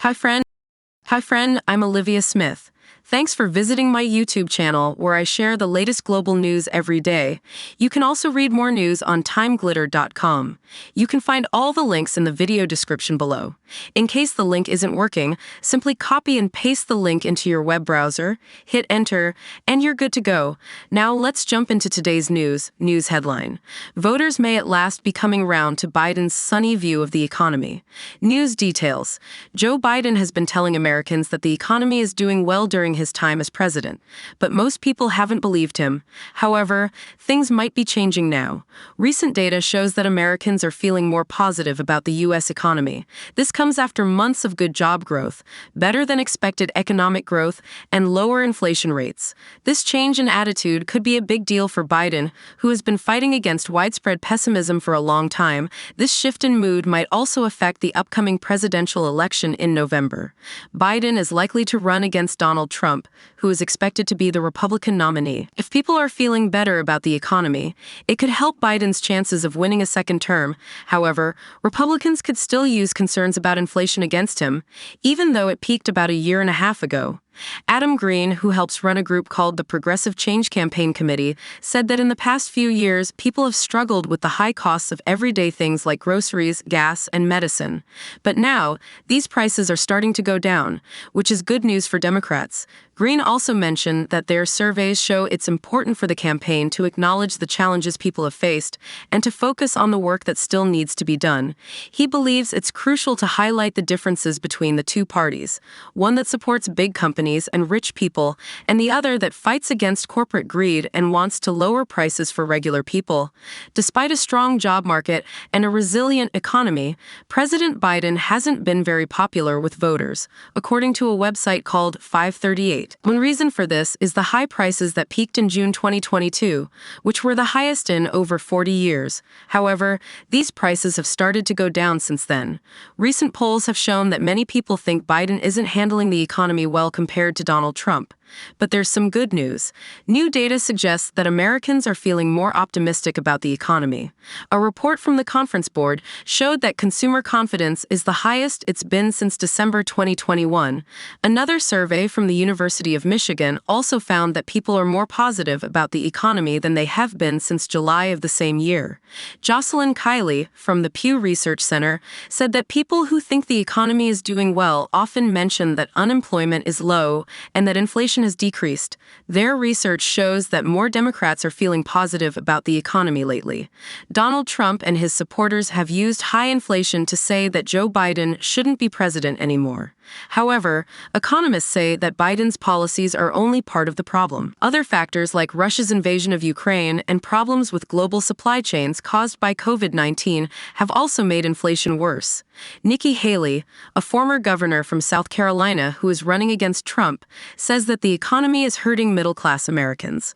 Hi friend. I'm Olivia Smith. Thanks for visiting my YouTube channel where I share the latest global news every day. You can also read more news on TimeGlitter.com. You can find all the links in the video description below. In case the link isn't working, simply copy and paste the link into your web browser, hit enter, and you're good to go. Now let's jump into today's news headline. Voters may at last be coming round to Biden's sunny view of the economy. News details. Joe Biden has been telling Americans that the economy is doing well during his time as president, but most people haven't believed him. However, things might be changing now. Recent data shows that Americans are feeling more positive about the U.S. economy. This comes after months of good job growth, better than expected economic growth, and lower inflation rates. This change in attitude could be a big deal for Biden, who has been fighting against widespread pessimism for a long time. This shift in mood might also affect the upcoming presidential election in November. Biden is likely to run against Donald Trump, who is expected to be the Republican nominee. If people are feeling better about the economy, it could help Biden's chances of winning a second term. However, Republicans could still use concerns about inflation against him, even though it peaked about a year and a half ago. Adam Green, who helps run a group called the Progressive Change Campaign Committee, said that in the past few years, people have struggled with the high costs of everyday things like groceries, gas, and medicine. But now, these prices are starting to go down, which is good news for Democrats. Green also mentioned that their surveys show it's important for the campaign to acknowledge the challenges people have faced and to focus on the work that still needs to be done. He believes it's crucial to highlight the differences between the two parties, one that supports big companies and rich people, and the other that fights against corporate greed and wants to lower prices for regular people. Despite a strong job market and a resilient economy, President Biden hasn't been very popular with voters, according to a website called 538. One reason for this is the high prices that peaked in June 2022, which were the highest in over 40 years. However, these prices have started to go down since then. Recent polls have shown that many people think Biden isn't handling the economy well compared to Donald Trump. But there's some good news. New data suggests that Americans are feeling more optimistic about the economy. A report from the Conference Board showed that consumer confidence is the highest it's been since December 2021. Another survey from the University of Michigan also found that people are more positive about the economy than they have been since July of the same year. Jocelyn Kiley from the Pew Research Center said that people who think the economy is doing well often mention that unemployment is low and that inflation has decreased. Their research shows that more Democrats are feeling positive about the economy lately. Donald Trump and his supporters have used high inflation to say that Joe Biden shouldn't be president anymore. However, economists say that Biden's policies are only part of the problem. Other factors like Russia's invasion of Ukraine and problems with global supply chains caused by COVID-19 have also made inflation worse. Nikki Haley, a former governor from South Carolina who is running against Trump, says that the economy is hurting middle-class Americans.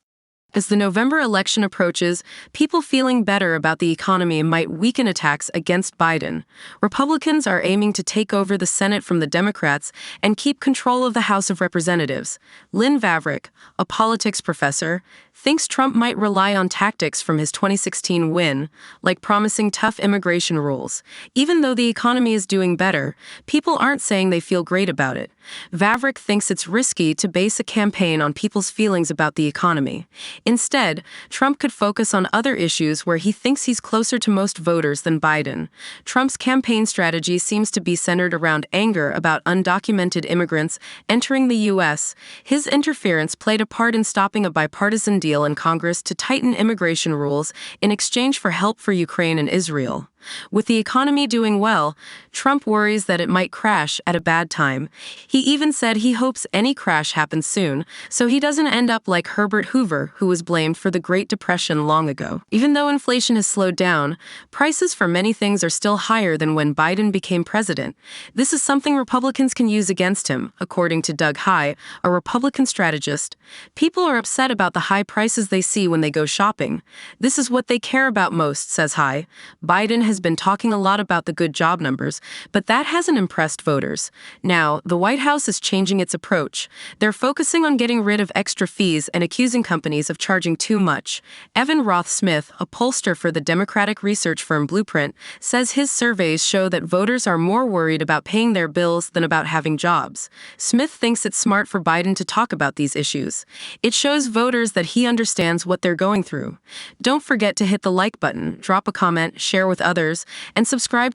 As the November election approaches, people feeling better about the economy might weaken attacks against Biden. Republicans are aiming to take over the Senate from the Democrats and keep control of the House of Representatives. Lynn Vavreck, a politics professor, thinks Trump might rely on tactics from his 2016 win, like promising tough immigration rules. Even though the economy is doing better, people aren't saying they feel great about it. Vavreck thinks it's risky to base a campaign on people's feelings about the economy. Instead, Trump could focus on other issues where he thinks he's closer to most voters than Biden. Trump's campaign strategy seems to be centered around anger about undocumented immigrants entering the U.S. His interference played a part in stopping a bipartisan deal in Congress to tighten immigration rules in exchange for help for Ukraine and Israel. With the economy doing well, Trump worries that it might crash at a bad time. He even said he hopes any crash happens soon, so he doesn't end up like Herbert Hoover, who was blamed for the Great Depression long ago. Even though inflation has slowed down, prices for many things are still higher than when Biden became president. This is something Republicans can use against him, according to Doug Heye, a Republican strategist. People are upset about the high prices they see when they go shopping. This is what they care about most, says Heye. Biden has has been talking a lot about the good job numbers, but that hasn't impressed voters. Now, the White House is changing its approach. They're focusing on getting rid of extra fees and accusing companies of charging too much. Evan Roth-Smith, a pollster for the Democratic research firm Blueprint, says his surveys show that voters are more worried about paying their bills than about having jobs. Smith thinks it's smart for Biden to talk about these issues. It shows voters that he understands what they're going through. Don't forget to hit the like button, drop a comment, share with others, and subscribe